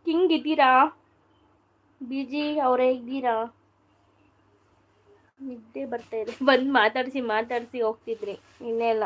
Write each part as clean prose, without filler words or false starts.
ಹಿಂಗಿದ್ದೀರಾ? Busy ಅವರೇ ಇದ್ದೀರಾ? ನಿದ್ದೆ ಬರ್ತಾ ಇದೆ. ಬಂದು ಮಾತಾಡಿಸಿ ಹೋಗ್ತಿದ್ರಿ. ಇನ್ನೆಲ್ಲ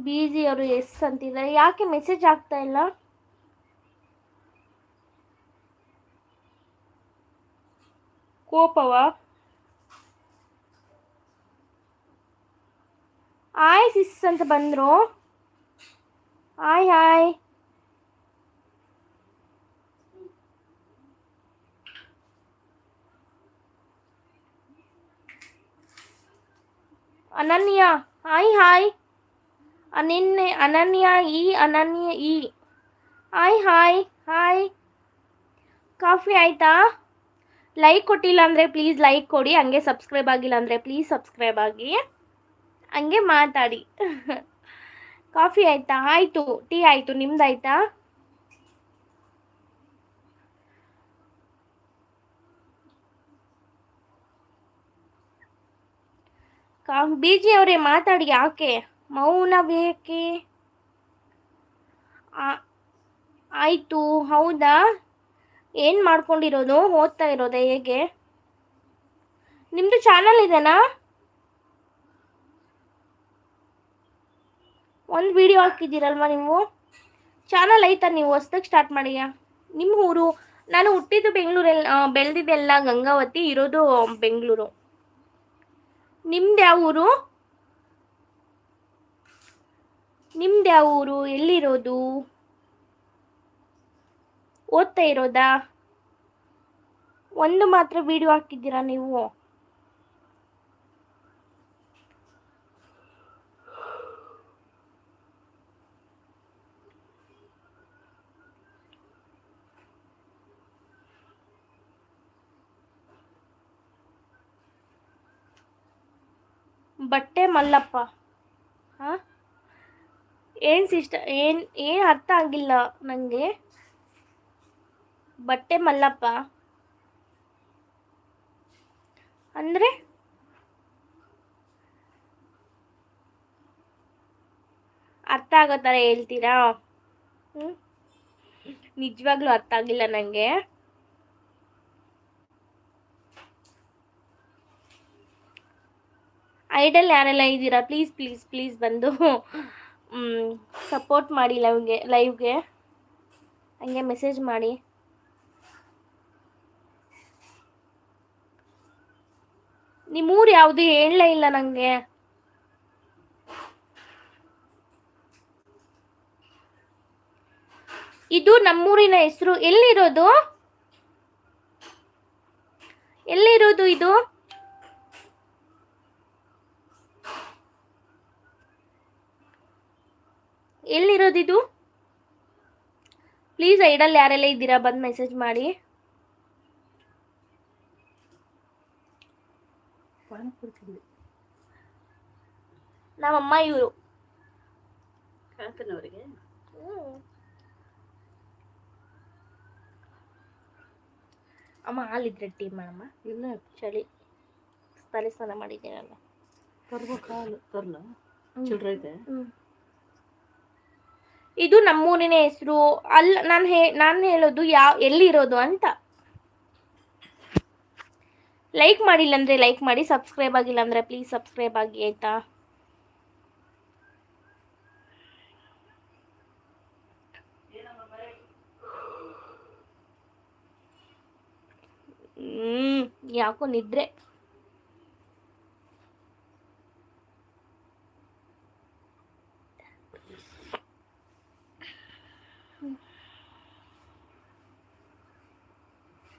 ಬಿಜಿ ಅವರು ಎಸ್ ಅಂತಿದ್ದಾರೆ. ಯಾಕೆ ಮೆಸೇಜ್ ಆಗ್ತಾ ಇಲ್ಲ? ಕೋಪವಾ? ಹಾಯ್ ಸಿಸ್ ಅಂತ ಬಂದರು. Hi hi. ಅನನ್ಯ ಹಾಯ್ ಹಾಯ್. ಅನನ್ಯ ಈ ಹಾಯ್ ಹಾಯ್ ಹಾಯ್. ಕಾಫಿ ಆಯಿತಾ? ಲೈಕ್ ಕೊಟ್ಟಿಲ್ಲ ಅಂದರೆ ಪ್ಲೀಸ್ ಲೈಕ್ ಕೊಡಿ. ಹಂಗೆ ಸಬ್ಸ್ಕ್ರೈಬ್ ಆಗಿಲ್ಲ ಅಂದರೆ ಪ್ಲೀಸ್ ಸಬ್ಸ್ಕ್ರೈಬ್ ಆಗಿ. ಹಂಗೆ ಮಾತಾಡಿ. ಕಾಫಿ ಆಯಿತಾ? ಆಯಿತು. ಟೀ ಆಯಿತು. ನಿಮ್ದಾಯ್ತಾ? ಬಿಜಿ ಅವರೇ ಮಾತಾಡಿ. ಯಾಕೆ ಮೌನ ಬೇಕೆ? ಆಯಿತು. ಹೌದಾ? ಏನು ಮಾಡ್ಕೊಂಡಿರೋದು? ಓದ್ತಾ ಇರೋದಾ? ಹೇಗೆ? ನಿಮ್ಮದು ಚಾನಲ್ ಇದೆನಾ? ಒಂದು ವಿಡಿಯೋ ಹಾಕಿದ್ದೀರಲ್ವ ನೀವು? ಚಾನಲ್ ಐತಾ? ನೀವು ಹೊಸ್ದಾಗಿ ಸ್ಟಾರ್ಟ್ ಮಾಡಿಯಾ? ನಿಮ್ಮ ಊರು? ನಾನು ಹುಟ್ಟಿದ್ದು ಬೆಂಗಳೂರಲ್ಲಿ, ಬೆಳೆದಿದ್ದೆಲ್ಲ ಗಂಗಾವತಿ, ಇರೋದು ಬೆಂಗಳೂರು. ನಿಮ್ದು ಯಾವ ಊರು? ನಿಮ್ದು ಯಾವ ಊರು? ಎಲ್ಲಿರೋದು? ಓದ್ತಾ ಇರೋದಾ? ಒಂದು ಮಾತ್ರ ವಿಡಿಯೋ ಹಾಕಿದ್ದೀರಾ ನೀವು? ಬಟ್ಟೆ ಮಲ್ಲಪ್ಪ. ಹಾಂ, ಏನು ಸಿಸ್ಟರ್? ಏನು ಅರ್ಥ ಆಗಿಲ್ಲ ನನಗೆ. ಬಟ್ಟೆ ಮಲ್ಲಪ್ಪ ಅಂದರೆ ಅರ್ಥ ಆಗೋ ಥರ ಹೇಳ್ತೀರಾ? ನಿಜವಾಗ್ಲೂ ಅರ್ಥ ಆಗಿಲ್ಲ ನನಗೆ. ಐಡಲ್ ಯಾರೆಲ್ಲ ಇದ್ದೀರಾ ಪ್ಲೀಸ್ ಪ್ಲೀಸ್ ಪ್ಲೀಸ್ ಬಂದು ಸಪೋರ್ಟ್ ಮಾಡಿ ಲೈವ್ಗೆ ಹಂಗೆ ಮೆಸೇಜ್ ಮಾಡಿ. ನಿಮ್ಮೂರು ಯಾವುದು ಹೇಳಲೇ ಇಲ್ಲ ನನಗೆ. ಇದು ನಮ್ಮೂರಿನ ಹೆಸರು. ಎಲ್ಲಿರೋದು? ಎಲ್ಲಿರೋದು ಇದು? ಎಲ್ಲಿರೋದಿದು? ಪ್ಲೀಸ್ ಐಡಲ್ ಯಾರೆಲ್ಲ ಇದ್ದೀರಾ ಬಂದು ಮೆಸೇಜ್ ಮಾಡಿ. ನಮ್ಮಮ್ಮ ಇವರು ಕಾಕನವರಿಗೆ. ಅಮ್ಮ ಹಾಲಿದ್ರೆ ಟೀ ಮಾಡಮ್ಮ. ಇಲ್ಲ ಚಳಿ, ತಲೆ ಸ್ನಾನ ಮಾಡಿದ್ದೀನಲ್ಲ. ತರ್ಬೇಕು ಹಾಲು. ತರ್ಲ ಚಿಲ್ಡ್ರ ಐತೆ. ಇದು ನಮ್ಮೂರಿನ ಹೆಸರು ಅಲ್ಲ. ನಾನು ಹೇಳೋದು ಎಲ್ಲಿರೋದು ಅಂತ. ಲೈಕ್ ಮಾಡಿಲ್ಲ ಅಂದರೆ ಲೈಕ್ ಮಾಡಿ, ಸಬ್ಸ್ಕ್ರೈಬ್ ಆಗಿಲ್ಲ ಅಂದರೆ ಪ್ಲೀಸ್ ಸಬ್ಸ್ಕ್ರೈಬ್ ಆಗಿ ಆಯಿತಾ? ಯಾಕೋ ನಿದ್ರೆ.